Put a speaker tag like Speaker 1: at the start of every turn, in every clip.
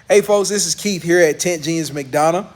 Speaker 1: Hey folks, this is Keith here at Tint McDonough.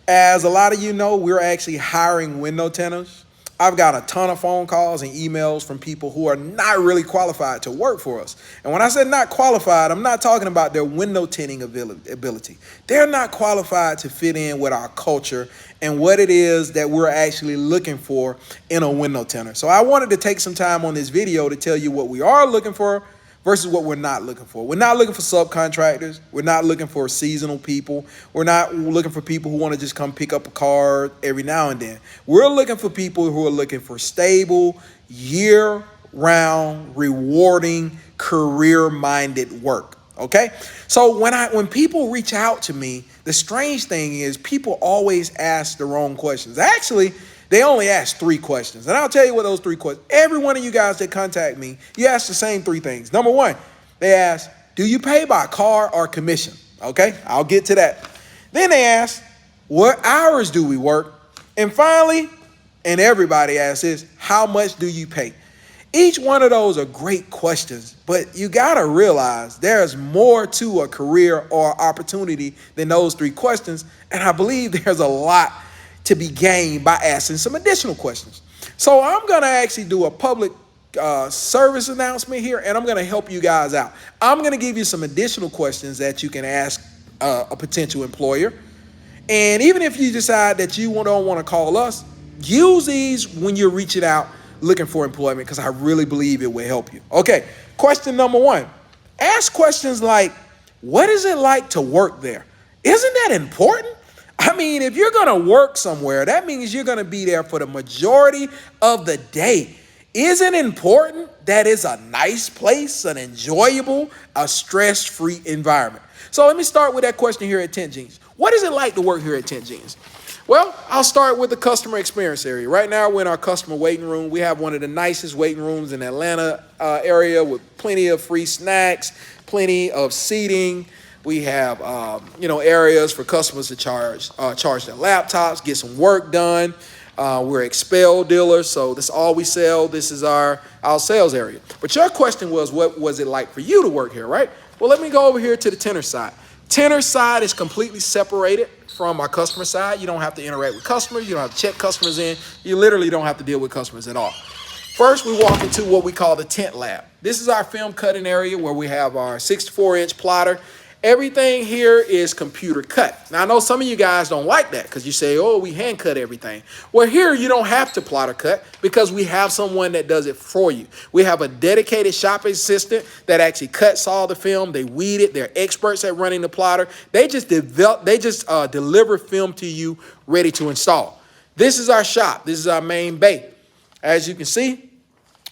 Speaker 1: As a lot of you know, we're actually hiring window tinters. I've got a ton of phone calls and emails from people who are not really qualified to work for us. And when I said not qualified, I'm not talking about their window tinting ability. They're not qualified to fit in with our culture and what it is that we're actually looking for in a window tinter. So I wanted to take some time on this video to tell you what we are looking for versus what we're not looking for. We're not looking for subcontractors. We're not looking for seasonal people. We're not looking for people who want to just come pick up a car every now and then. We're looking for people who are looking for stable, year-round, rewarding, career-minded work. Okay? So when people reach out to me, the strange thing is people always ask the wrong questions. Actually, they only ask 3 questions. And I'll tell you what those 3 questions, every one of you guys that contact me, you ask the same 3 things. Number 1, they ask, do you pay by car or commission? Okay, I'll get to that. Then they ask, what hours do we work? And finally, and everybody asks this, how much do you pay? Each one of those are great questions, but you gotta realize there's more to a career or opportunity than those 3 questions. And I believe there's a lot to be gained by asking some additional questions. So I'm gonna actually do a public service announcement here, and I'm gonna help you guys out. I'm gonna give you some additional questions that you can ask a potential employer. And even if you decide that you don't wanna call us, use these when you're reaching out looking for employment, because I really believe it will help you. Okay, question number 1. Ask questions like, what is it like to work there? Isn't that important? I mean, if you're going to work somewhere, that means you're going to be there for the majority of the day. Isn't it important that it's a nice place, an enjoyable, a stress-free environment? So let me start with that question here at Tint Jeans. What is it like to work here at Tint Jeans? Well, I'll start with the customer experience area. Right now, we're in our customer waiting room. We have one of the nicest waiting rooms in the Atlanta area with plenty of free snacks, plenty of seating. We have, areas for customers to charge their laptops, get some work done. We're Expel dealers, so this is all we sell. This is our sales area. But your question was, what was it like for you to work here, right? Well, let me go over here to the Tinter side. Tinter side is completely separated from our customer side. You don't have to interact with customers. You don't have to check customers in. You literally don't have to deal with customers at all. First, we walk into what we call the Tint lab. This is our film cutting area where we have our 64-inch plotter. Everything here is computer cut. Now, I know some of you guys don't like that because you say, oh, we hand cut everything. Well, here you don't have to plotter cut because we have someone that does it for you. We have a dedicated shop assistant that actually cuts all the film. They weed it. They're experts at running the plotter. They just deliver film to you ready to install. This is our shop. This is our main bay. As you can see,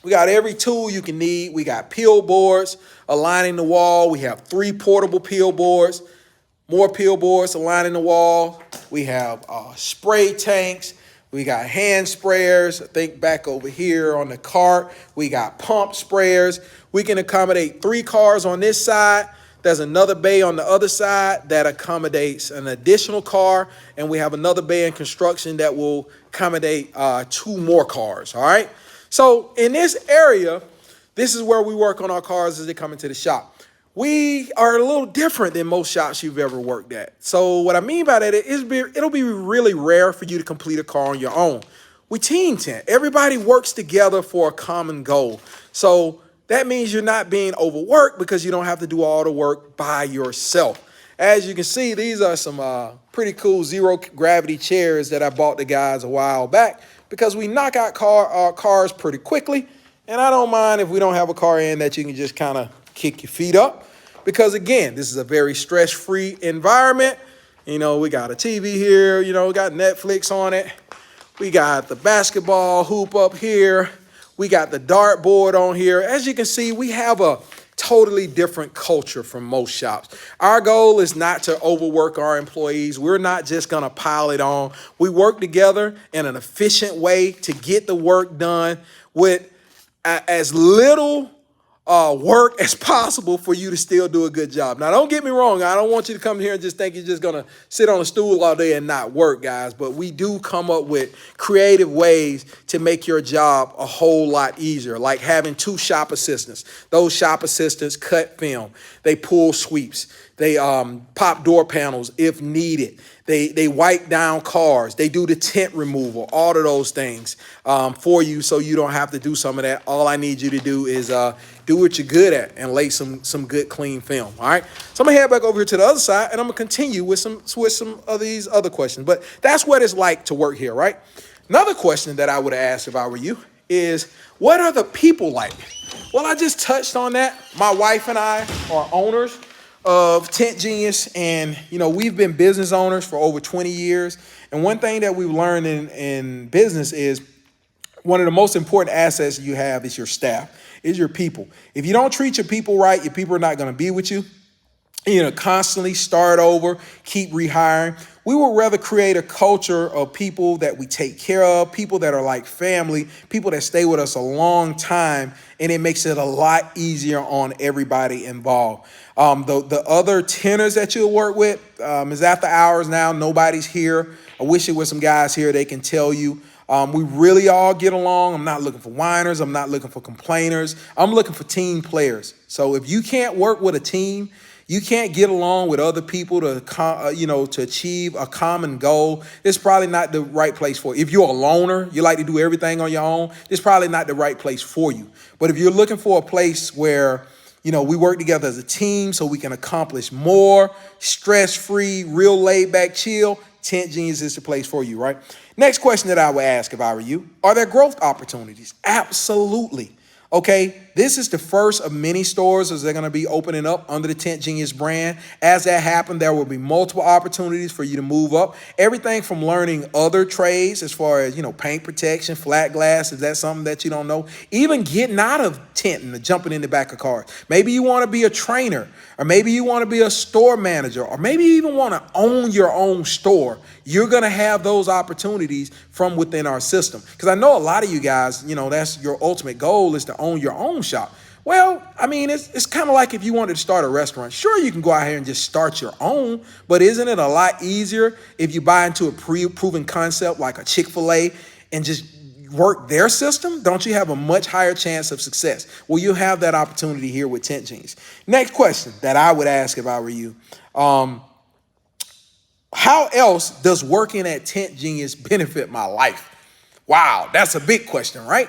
Speaker 1: we got every tool you can need. We got peel boards aligning the wall. We have 3 portable peel boards, more peel boards aligning the wall. We have spray tanks. We got hand sprayers. I think back over here on the cart, we got pump sprayers. We can accommodate 3 cars on this side. There's another bay on the other side that accommodates an additional car. And we have another bay in construction that will accommodate 2 more cars, all right? So in this area, this is where we work on our cars as they come into the shop. We are a little different than most shops you've ever worked at. So what I mean by that is it'll be really rare for you to complete a car on your own. We team tint. Everybody works together for a common goal. So that means you're not being overworked because you don't have to do all the work by yourself. As you can see, these are some pretty cool zero gravity chairs that I bought the guys a while back because we knock out cars pretty quickly. And I don't mind if we don't have a car in that you can just kind of kick your feet up. Because again, this is a very stress-free environment. You know, we got a TV here, we got Netflix on it. We got the basketball hoop up here. We got the dartboard on here. As you can see, we have a totally different culture from most shops. Our goal is not to overwork our employees. We're not just gonna pile it on. We work together in an efficient way to get the work done with as little work as possible for you to still do a good job. Now, don't get me wrong. I don't want you to come here and just think you're just going to sit on a stool all day and not work, guys. But we do come up with creative ways to make your job a whole lot easier, like having 2 shop assistants. Those shop assistants cut film. They pull sweeps. They pop door panels if needed. They wipe down cars. They do the tint removal, all of those things for you so you don't have to do some of that. All I need you to do is do what you're good at and lay some good clean film, all right? So I'm going to head back over here to the other side, and I'm going to continue with some of these other questions. But that's what it's like to work here, right? Another question that I would have asked if I were you is, what are the people like? Well, I just touched on that. My wife and I are owners of Tint Genius, and we've been business owners for over 20 years. And one thing that we've learned in business is one of the most important assets you have is your staff, is your people. If you don't treat your people right, your people are not going to be with you. Constantly start over, keep rehiring. We would rather create a culture of people that we take care of, people that are like family, people that stay with us a long time, and it makes it a lot easier on everybody involved. The other tinters that you'll work with is after hours now. Nobody's here. I wish there was some guys here. They can tell you. We really all get along. I'm not looking for whiners. I'm not looking for complainers. I'm looking for team players. So if you can't work with a team, you can't get along with other people to achieve a common goal, it's probably not the right place for you. If you're a loner, you like to do everything on your own, it's probably not the right place for you. But if you're looking for a place where we work together as a team so we can accomplish more, stress-free, real laid-back, chill, Tint Genius is the place for you, right? Next question that I would ask if I were you, are there growth opportunities? Absolutely. Okay, this is the first of many stores as they're going to be opening up under the Tint Genius brand. As that happens, there will be multiple opportunities for you to move up. Everything from learning other trades as far as, paint protection, flat glass, is that something that you don't know? Even getting out of tinting and jumping in the back of cars. Maybe you want to be a trainer, or maybe you want to be a store manager, or maybe you even want to own your own store. You're going to have those opportunities from within our system. Because I know a lot of you guys, that's your ultimate goal is to own your own shop. Well, I mean, it's kind of like if you wanted to start a restaurant. Sure, you can go out here and just start your own, but isn't it a lot easier if you buy into a pre-proven concept like a Chick-fil-A and just work their system? Don't you have a much higher chance of success? Well, you have that opportunity here with Tint Genius. Next question that I would ask if I were you. How else does working at Tint Genius benefit my life? Wow, that's a big question, right?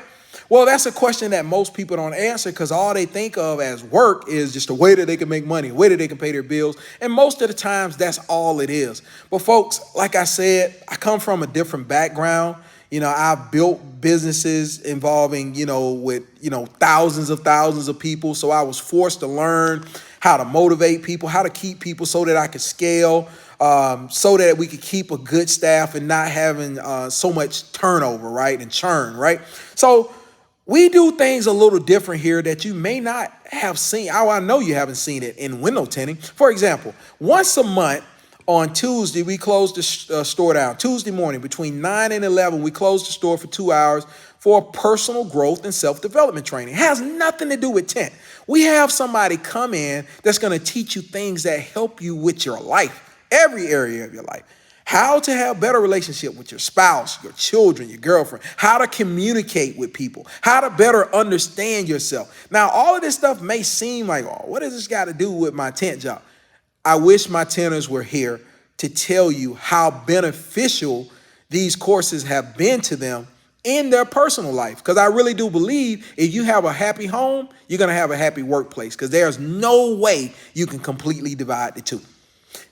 Speaker 1: Well, that's a question that most people don't answer because all they think of as work is just a way that they can make money, a way that they can pay their bills. And most of the times, that's all it is. But folks, like I said, I come from a different background. I've built businesses involving, with, thousands of people. So I was forced to learn how to motivate people, how to keep people so that I could scale, so that we could keep a good staff and not having so much turnover, right, and churn, right? So we do things a little different here that you may not have seen. I know you haven't seen it in window tinting. For example, once a month on Tuesday, we close the store down. Tuesday morning between 9 and 11, we close the store for 2 hours for personal growth and self-development training. It has nothing to do with tint. We have somebody come in that's going to teach you things that help you with your life, every area of your life. How to have better relationship with your spouse, your children, your girlfriend, how to communicate with people, how to better understand yourself. Now, all of this stuff may seem like, oh, what does this got to do with my tint job? I wish my tinters were here to tell you how beneficial these courses have been to them in their personal life. Because I really do believe if you have a happy home, you're going to have a happy workplace because there's no way you can completely divide the two.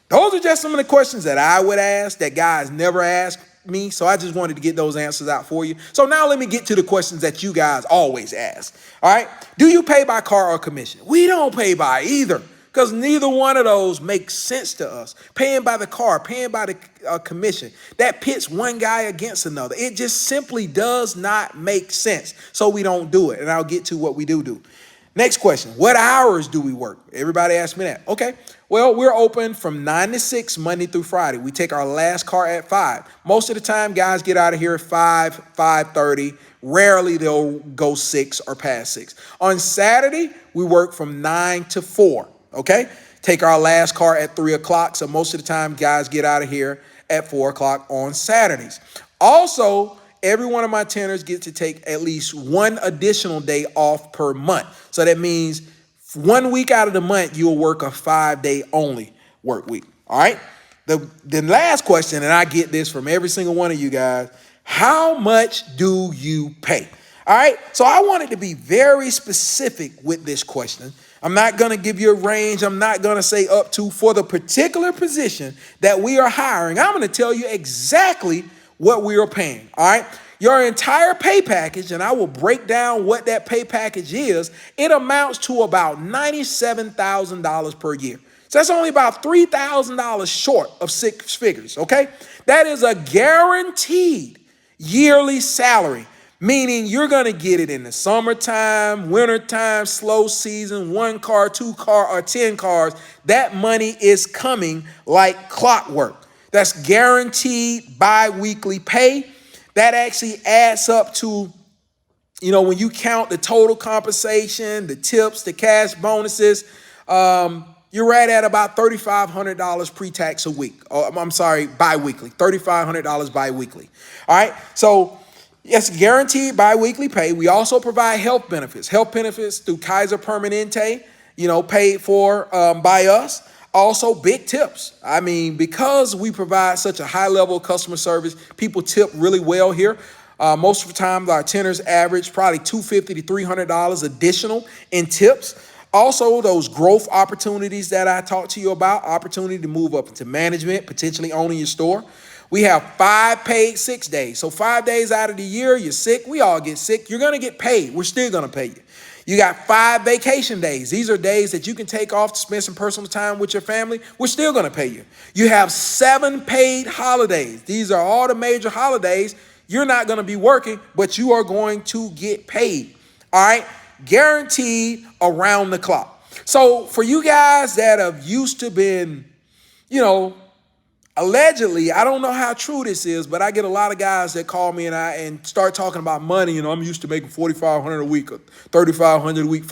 Speaker 1: Those are just some of the questions that I would ask that guys never ask me. So I just wanted to get those answers out for you. So now let me get to the questions that you guys always ask. All right. Do you pay by car or commission? We don't pay by either because neither one of those makes sense to us. Paying by the car, paying by the commission, that pits one guy against another. It just simply does not make sense. So we don't do it. And I'll get to what we do. Next question. What hours do we work? Everybody asked me that. Okay. Well, we're open from 9 to 6 Monday through Friday. We take our last car at 5. Most of the time, guys get out of here at 5, 5:30. Rarely they'll go 6 or past 6. On Saturday, we work from 9 to 4. Okay. Take our last car at 3 o'clock. So most of the time, guys get out of here at 4 o'clock on Saturdays. Also, every one of my tenters gets to take at least one additional day off per month. So that means 1 week out of the month, you'll work a 5-day only work week. All right. The last question, and I get this from every single one of you guys, how much do you pay? All right. So I wanted to be very specific with this question. I'm not going to give you a range. I'm not going to say up to for the particular position that we are hiring. I'm going to tell you exactly what we are paying. All right. Your entire pay package, and I will break down what that pay package is. It amounts to about $97,000 per year. So that's only about $3,000 short of 6 figures. Okay. That is a guaranteed yearly salary, meaning you're going to get it in the summertime, wintertime, slow season, 1 car, 2 car, or 10 cars. That money is coming like clockwork. That's guaranteed bi-weekly pay. That actually adds up to, when you count the total compensation, the tips, the cash bonuses, you're right at about $3,500 pre-tax a week. Oh, I'm sorry, bi-weekly, $3,500 bi-weekly. All right. So yes, guaranteed bi-weekly pay. We also provide health benefits through Kaiser Permanente, paid for by us. Also, big tips. I mean, because we provide such a high level of customer service, people tip really well here. Most of the time, our tenters average probably $250 to $300 additional in tips. Also, those growth opportunities that I talked to you about, opportunity to move up into management, potentially owning your store. We have 5 paid 6 days. So 5 days out of the year, you're sick. We all get sick. You're going to get paid. We're still going to pay you. You got 5 vacation days. These are days that you can take off to spend some personal time with your family. We're still going to pay you. You have 7 paid holidays. These are all the major holidays. You're not going to be working, but you are going to get paid. All right. Guaranteed around the clock. So for you guys that have used to been, allegedly, I don't know how true this is, but I get a lot of guys that call me and start talking about money. I'm used to making $4,500 a week or $3,500 a week.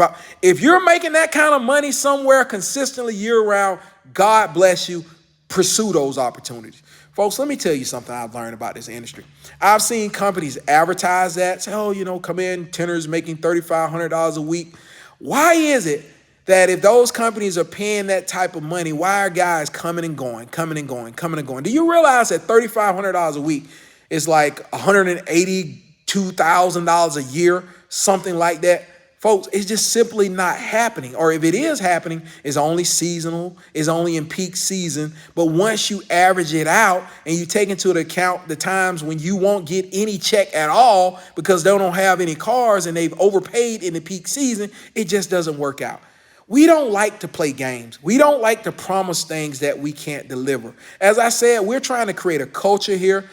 Speaker 1: If you're making that kind of money somewhere consistently year round, God bless you. Pursue those opportunities. Folks, let me tell you something I've learned about this industry. I've seen companies advertise that, say, come in, tenters making $3,500 a week. Why is it that if those companies are paying that type of money, why are guys coming and going? Do you realize that $3,500 a week is like $182,000 a year, something like that? Folks, it's just simply not happening. Or if it is happening, it's only seasonal, it's only in peak season. But once you average it out and you take into account the times when you won't get any check at all because they don't have any cars and they've overpaid in the peak season, it just doesn't work out. We don't like to play games. We don't like to promise things that we can't deliver. As I said, we're trying to create a culture here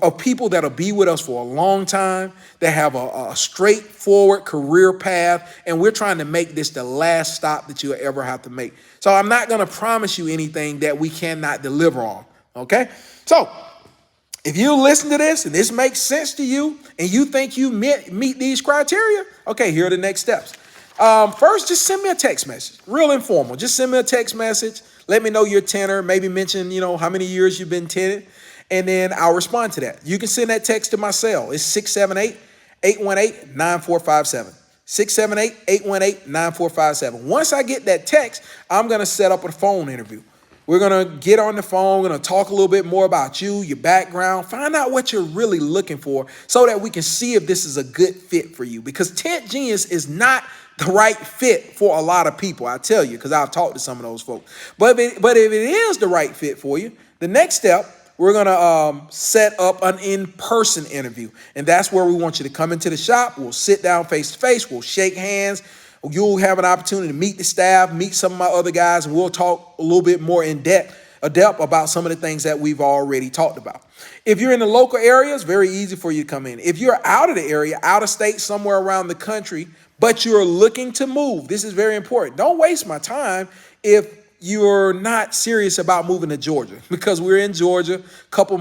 Speaker 1: of people that'll be with us for a long time, that have a straightforward career path, and we're trying to make this the last stop that you'll ever have to make. So I'm not going to promise you anything that we cannot deliver on, okay? So if you listen to this and this makes sense to you and you think you meet these criteria, okay, here are the next steps. First, just send me a text message, real informal. Just send me a text message. Let me know your tenor, maybe mention, how many years you've been tenant, and then I'll respond to that. You can send that text to my cell. It's 678-818-9457. 678-818-9457. Once I get that text, I'm going to set up a phone interview. We're going to get on the phone, we're going to talk a little bit more about you, your background, find out what you're really looking for so that we can see if this is a good fit for you. Because Tint Genius is not the right fit for a lot of people, I tell you, because I've talked to some of those folks. But if it is the right fit for you, the next step, we're going to set up an in-person interview. And that's where we want you to come into the shop. We'll sit down face to face. We'll shake hands. You'll have an opportunity to meet the staff, meet some of my other guys, and we'll talk a little bit more in depth adept about some of the things that we've already talked about. If you're in the local area, it's very easy for you to come in. If you're out of the area, out of state, somewhere around the country, but you're looking to move, this is very important. Don't waste my time if you're not serious about moving to Georgia, because we're in Georgia, a couple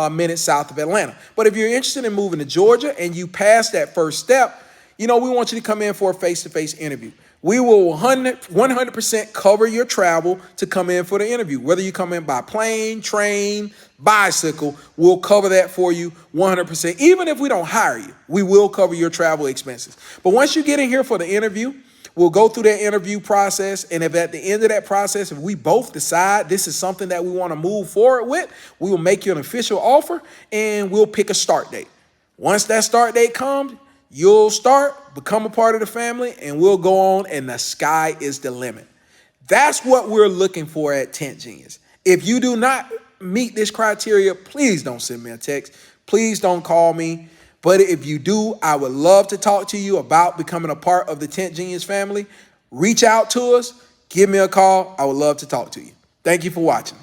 Speaker 1: minutes south of Atlanta. But if you're interested in moving to Georgia and you pass that first step, we want you to come in for a face-to-face interview. We will 100% cover your travel to come in for the interview. Whether you come in by plane, train, bicycle, we'll cover that for you 100%. Even if we don't hire you, we will cover your travel expenses. But once you get in here for the interview, we'll go through that interview process, and if at the end of that process, if we both decide this is something that we want to move forward with, we will make you an official offer, and we'll pick a start date. Once that start date comes, you'll start, become a part of the family, and we'll go on, and the sky is the limit. That's what we're looking for at Tint Genius. If you do not meet this criteria, please don't send me a text. Please don't call me. But if you do, I would love to talk to you about becoming a part of the Tint Genius family. Reach out to us. Give me a call. I would love to talk to you. Thank you for watching.